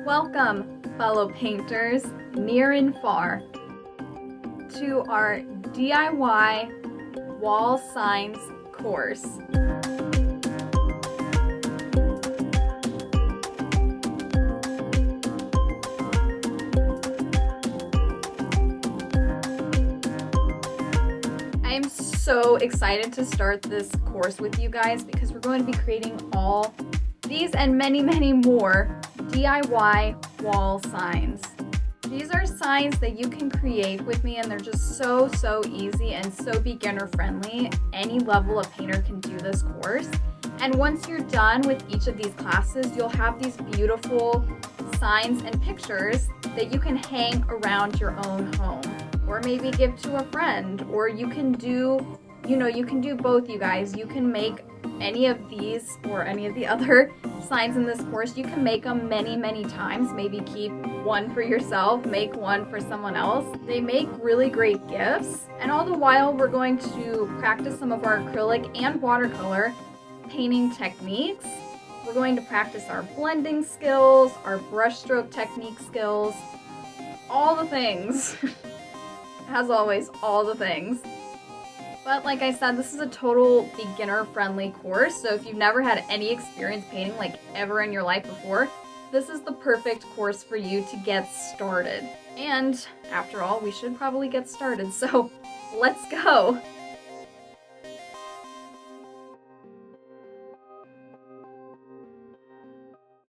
Welcome, fellow painters, near and far, to our DIY wall signs course. I am so excited to start this course with you guys because we're going to be creating all these and many, many more DIY wall signs. These are signs that you can create with me, and they're just so easy and so beginner friendly. Any level of painter can do this course. And once you're done with each of these classes, you'll have these beautiful signs and pictures that you can hang around your own home, or maybe give to a friend, or you can do both, you guys. You can make any of these or any of the other signs in this course. You can make them many times. Maybe keep one for yourself, make one for someone else. They make really great gifts. And all the while, we're going to practice some of our acrylic and watercolor painting techniques. We're going to practice our blending skills, our brushstroke technique skills, all the things. As always, all the things. But like I said, this is a total beginner-friendly course, so if you've never had any experience painting like ever in your life before, this is the perfect course for you to get started. And after all, we should probably get started, so let's go!